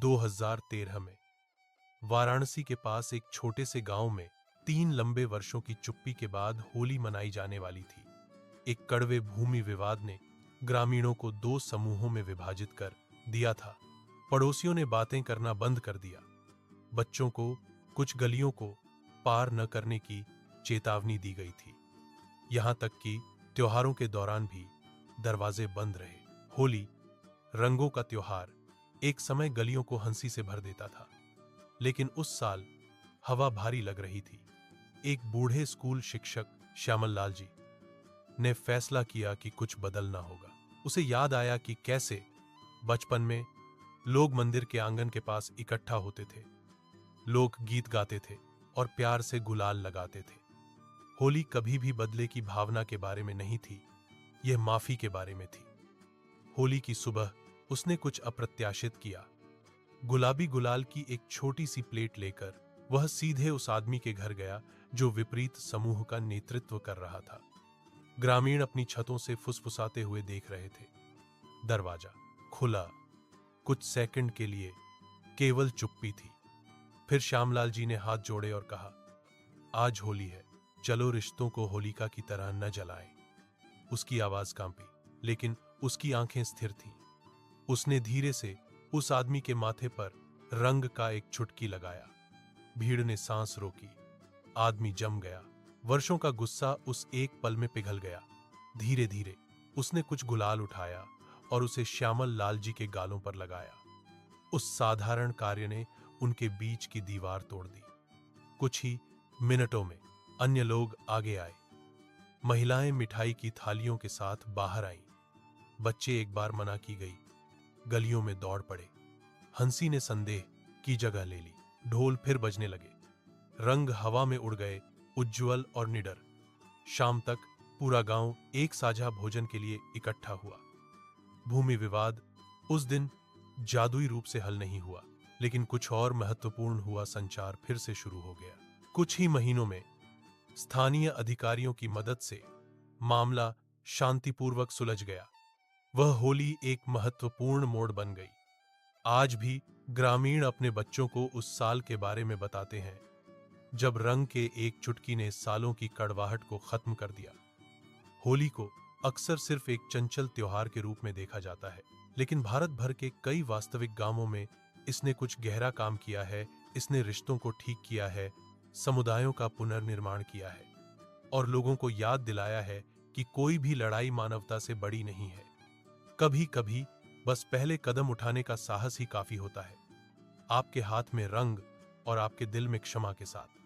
2013 में वाराणसी के पास एक छोटे से गांव में 3 लंबे वर्षों की चुप्पी के बाद होली मनाई जाने वाली थी। एक कड़वे भूमि विवाद ने ग्रामीणों को 2 समूहों में विभाजित कर दिया था। पड़ोसियों ने बातें करना बंद कर दिया। बच्चों को कुछ गलियों को पार न करने की चेतावनी दी गई थी। यहां तक कि त्योहारों के दौरान भी दरवाजे बंद रहे। होली, रंगों का त्योहार, एक समय गलियों को हंसी से भर देता था, लेकिन उस साल हवा भारी लग रही थी। एक बूढ़े स्कूल शिक्षक श्यामल लाल जी ने फैसला किया कि कुछ बदलना होगा। उसे याद आया कि कैसे बचपन में लोग मंदिर के आंगन के पास इकट्ठा होते थे, लोग गीत गाते थे और प्यार से गुलाल लगाते थे। होली कभी भी बदले की भावना के बारे में नहीं थी, यह माफी के बारे में थी। होली की सुबह उसने कुछ अप्रत्याशित किया। गुलाबी गुलाल की एक छोटी सी प्लेट लेकर वह सीधे उस आदमी के घर गया जो विपरीत समूह का नेतृत्व कर रहा था। ग्रामीण अपनी छतों से फुसफुसाते हुए देख रहे थे। दरवाजा खुला। कुछ सेकंड के लिए केवल चुप्पी थी। फिर श्यामलाल जी ने हाथ जोड़े और कहा, आज होली है, चलो रिश्तों को होलिका की तरह न जलाएं। उसकी आवाज कांपी, लेकिन उसकी आंखें स्थिर थीं। उसने धीरे से उस आदमी के माथे पर रंग का एक चुटकी लगाया। भीड़ ने सांस रोकी। आदमी जम गया। वर्षों का गुस्सा उस एक पल में पिघल गया। धीरे धीरे उसने कुछ गुलाल उठाया और उसे श्यामल लाल जी के गालों पर लगाया। उस साधारण कार्य ने उनके बीच की दीवार तोड़ दी। कुछ ही मिनटों में अन्य लोग आगे आए। महिलाएं मिठाई की थालियों के साथ बाहर आईं। बच्चे एक बार मना की गई गलियों में दौड़ पड़े। हंसी ने संदेह की जगह ले ली। ढोल फिर बजने लगे। रंग हवा में उड़ गए, उज्ज्वल और निडर। शाम तक पूरा गांव एक साझा भोजन के लिए इकट्ठा हुआ। भूमि विवाद उस दिन जादुई रूप से हल नहीं हुआ, लेकिन कुछ और महत्वपूर्ण हुआ। संचार फिर से शुरू हो गया। कुछ ही महीनों में स्थानीय अधिकारियों की मदद से मामला शांतिपूर्वक सुलझ गया। वह होली एक महत्वपूर्ण मोड़ बन गई। आज भी ग्रामीण अपने बच्चों को उस साल के बारे में बताते हैं जब रंग के एक चुटकी ने सालों की कड़वाहट को खत्म कर दिया। होली को अक्सर सिर्फ एक चंचल त्योहार के रूप में देखा जाता है, लेकिन भारत भर के कई वास्तविक गांवों में इसने कुछ गहरा काम किया है। इसने रिश्तों को ठीक किया है, समुदायों का पुनर्निर्माण किया है और लोगों को याद दिलाया है कि कोई भी लड़ाई मानवता से बड़ी नहीं है। कभी कभी बस पहले कदम उठाने का साहस ही काफी होता है, आपके हाथ में रंग और आपके दिल में क्षमा के साथ।